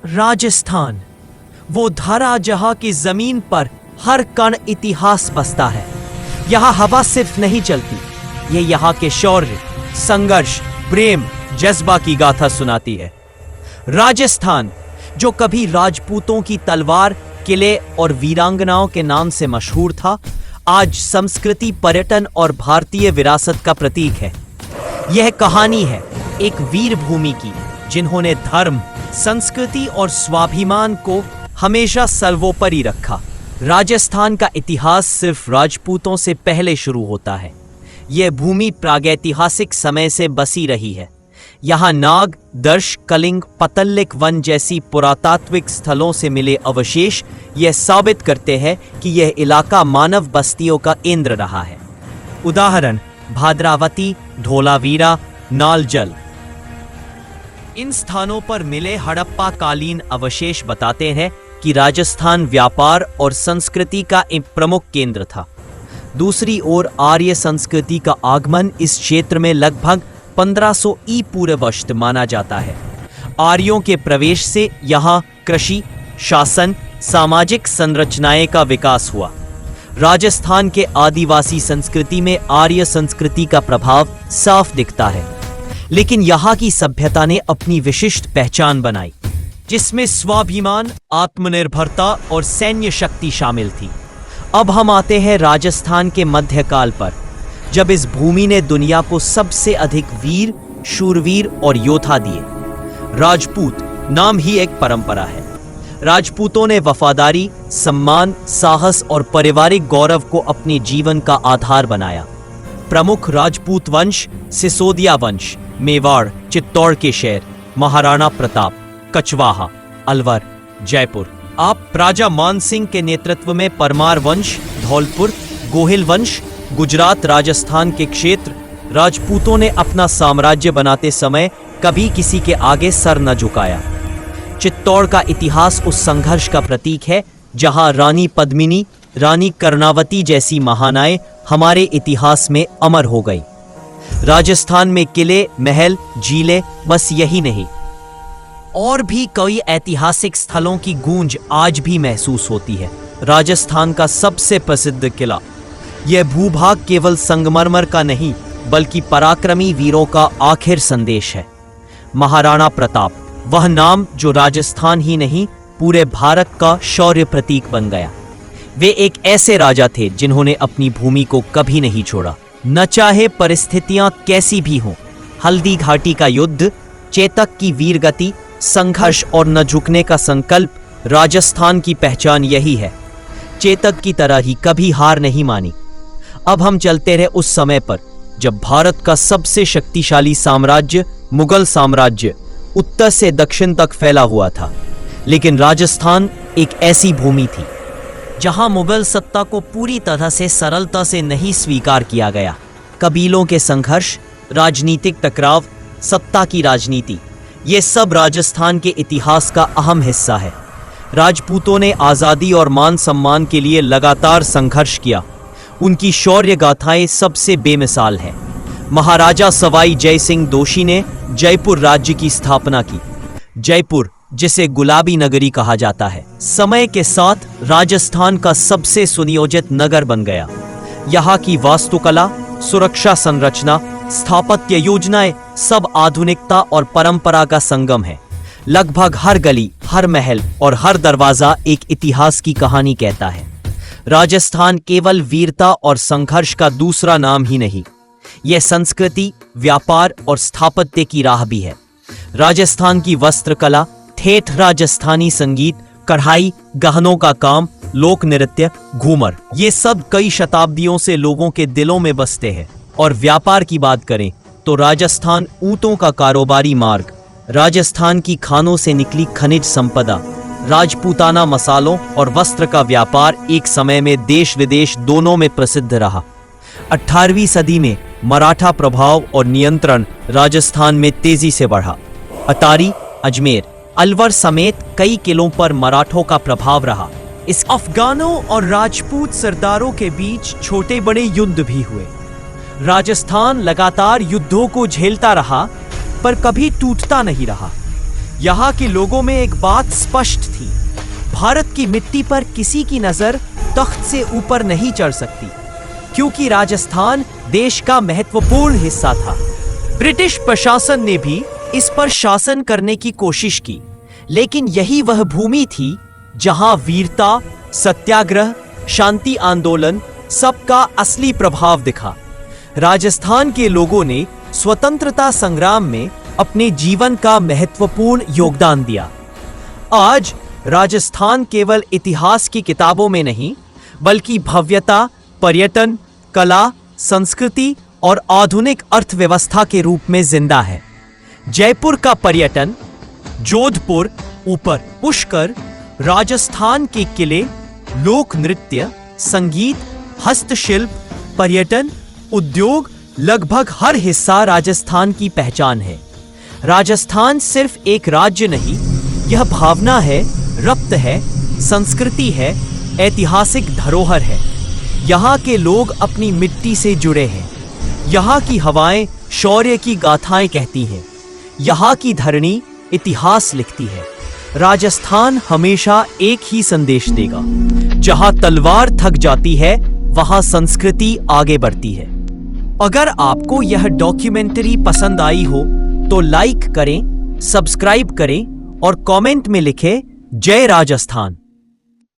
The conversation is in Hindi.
राजस्थान, वो धरा जहां की जमीन पर हर कण इतिहास बसता है। यहाँ हवा सिर्फ नहीं चलती, ये यहाँ के शौर्य, संघर्ष, प्रेम, जज्बा की गाथा सुनाती है। राजस्थान, जो कभी राजपूतों की तलवार, किले और वीरांगनाओं के नाम से मशहूर था, आज संस्कृति, पर्यटन और भारतीय विरासत का प्रतीक है। यह कहानी है एक वीर भूमि की, जिन्होंने धर्म, संस्कृति और स्वाभिमान को हमेशा सर्वोपरि रखा। राजस्थान का इतिहास सिर्फ राजपूतों से पहले शुरू होता है। यह भूमि प्रागैतिहासिक समय से बसी रही है। यहाँ नाग, दर्श, कलिंग, पतल्लिक वन जैसी पुरातात्विक स्थलों से मिले अवशेष यह साबित करते हैं कि यह इलाका मानव बस्तियों का केंद्र रहा है। उदाहरण: भाद्रावती, धोलावीरा, नालजल। इन स्थानों पर मिले हड़प्पा कालीन अवशेष बताते हैं कि राजस्थान व्यापार और संस्कृति का एक प्रमुख केंद्र था। दूसरी ओर आर्य संस्कृति का आगमन इस क्षेत्र में लगभग 1500 ई पूर्ववर्ष माना जाता है। आर्यों के प्रवेश से यहाँ कृषि, शासन, सामाजिक संरचनाएं का विकास हुआ। राजस्थान के आदिवासी संस्कृति में आर्य संस्कृति का प्रभाव साफ दिखता है, लेकिन यहाँ की सभ्यता ने अपनी विशिष्ट पहचान बनाई, जिसमें स्वाभिमान, आत्मनिर्भरता और सैन्य शक्ति शामिल थी। अब हम आते हैं राजस्थान के मध्यकाल पर, जब इस भूमि ने दुनिया को सबसे अधिक वीर, शूरवीर और योद्धा दिए। राजपूत नाम ही एक परंपरा है। राजपूतों ने वफादारी, सम्मान, साहस और पारिवारिक गौरव को अपने जीवन का आधार बनाया। प्रमुख राजपूत वंश: सिसोदिया वंश, मेवाड़, चित्तौड़ के शेर, महाराणा प्रताप, कछवाहा, अलवर, जयपुर। आप राजा मान सिंह के नेतृत्व में परमार वंश, धौलपुर, गोहिल वंश, गुजरात, राजस्थान के क्षेत्र। राजपूतों ने अपना साम्राज्य बनाते समय कभी किसी के आगे सर न झुकाया। चित्तौड़ का इतिहास उस संघर्ष का प्रतीक है, जहां रानी पद्मिनी, रानी कर्णावती जैसी महानाएं हमारे इतिहास में अमर हो गई। राजस्थान में किले, महल, झीलें, बस यही नहीं, और भी कई ऐतिहासिक स्थलों की गूंज आज भी महसूस होती है। राजस्थान का सबसे प्रसिद्ध किला, यह भूभाग केवल संगमरमर का नहीं, बल्कि पराक्रमी वीरों का आखिर संदेश है। महाराणा प्रताप, वह नाम जो राजस्थान ही नहीं, पूरे भारत का शौर्य प्रतीक बन गया। वे एक ऐसे राजा थे जिन्होंने अपनी भूमि को कभी नहीं छोड़ा, न चाहे परिस्थितियां कैसी भी हों। हल्दी घाटी का युद्ध, चेतक की वीरगति, संघर्ष और न झुकने का संकल्प, राजस्थान की पहचान यही है। चेतक की तरह ही कभी हार नहीं मानी। अब हम चलते रहे उस समय पर जब भारत का सबसे शक्तिशाली साम्राज्य, मुगल साम्राज्य, उत्तर से दक्षिण तक फैला हुआ था। लेकिन राजस्थान एक ऐसी भूमि थी जहां मुगल सत्ता को पूरी तरह से सरलता से नहीं स्वीकार किया गया। कबीलों के संघर्ष, राजनीतिक टकराव, सत्ता की राजनीति, ये सब राजस्थान के इतिहास का अहम हिस्सा है। राजपूतों ने आज़ादी और मान सम्मान के लिए लगातार संघर्ष किया। उनकी शौर्य गाथाएं सबसे बेमिसाल हैं। महाराजा सवाई जय सिंह दोषी ने जयपुर राज्य की स्थापना की। जयपुर, जिसे गुलाबी नगरी कहा जाता है, समय के साथ राजस्थान का सबसे सुनियोजित नगर बन गया। यहाँ की वास्तुकला, सुरक्षा संरचना, स्थापत्य योजनाएं सब आधुनिकता और परंपरा का संगम है। लगभग हर गली, हर महल और हर दरवाजा एक इतिहास की कहानी कहता है। राजस्थान केवल वीरता और संघर्ष का दूसरा नाम ही नहीं, यह संस्कृति, व्यापार और स्थापत्य की राह भी है। राजस्थान की वस्त्रकला, ठेठ राजस्थानी संगीत, कढ़ाई, गहनों का काम, लोक नृत्य, घूमर, ये सब कई शताब्दियों से लोगों के दिलों में बसते हैं। और व्यापार की बात करें तो राजस्थान ऊंटों का कारोबारी मार्ग, राजस्थान की खानों से निकली खनिज संपदा, राजपूताना मसालों और वस्त्र का व्यापार एक समय में देश विदेश दोनों में प्रसिद्ध रहा। 18वीं सदी में मराठा प्रभाव और नियंत्रण राजस्थान में तेजी से बढ़ा। अटारी, अजमेर, अलवर समेत कई किलों पर मराठों का प्रभाव रहा। इस अफगानों और राजपूत सरदारों के बीच छोटे बड़े युद्ध भी हुए। राजस्थान लगातार युद्धों को झेलता रहा, पर कभी टूटता नहीं रहा। यहाँ के लोगों में एक बात स्पष्ट थी, भारत की मिट्टी पर किसी की नजर तख्त से ऊपर नहीं चढ़ सकती, क्योंकि राजस्थान देश का महत्वपूर्ण हिस्सा था। ब्रिटिश प्रशासन ने भी इस पर शासन करने की कोशिश की, लेकिन यही वह भूमि थी जहां वीरता, सत्याग्रह, शांति आंदोलन सबका असली प्रभाव दिखा। राजस्थान के लोगों ने स्वतंत्रता संग्राम में अपने जीवन का महत्वपूर्ण योगदान दिया। आज राजस्थान केवल इतिहास की किताबों में नहीं, बल्कि भव्यता, पर्यटन, कला, संस्कृति और आधुनिक अर्थव्यवस्था के रूप में जिंदा है। जयपुर का पर्यटन, जोधपुर, ऊपर पुष्कर, राजस्थान के किले, लोक नृत्य, संगीत, हस्तशिल्प, पर्यटन, उद्योग, लगभग हर हिस्सा राजस्थान की पहचान है। राजस्थान सिर्फ एक राज्य नहीं, यह भावना है, रक्त है, संस्कृति है, ऐतिहासिक धरोहर है। यहाँ के लोग अपनी मिट्टी से जुड़े हैं। यहाँ की हवाएं शौर्य की गाथाएं कहती हैं। यहाँ की धरनी इतिहास लिखती है। राजस्थान हमेशा एक ही संदेश देगा, जहाँ तलवार थक जाती है, वहाँ संस्कृति आगे बढ़ती है। अगर आपको यह डॉक्यूमेंट्री पसंद आई हो तो लाइक करें, सब्सक्राइब करें और कमेंट में लिखें जय राजस्थान।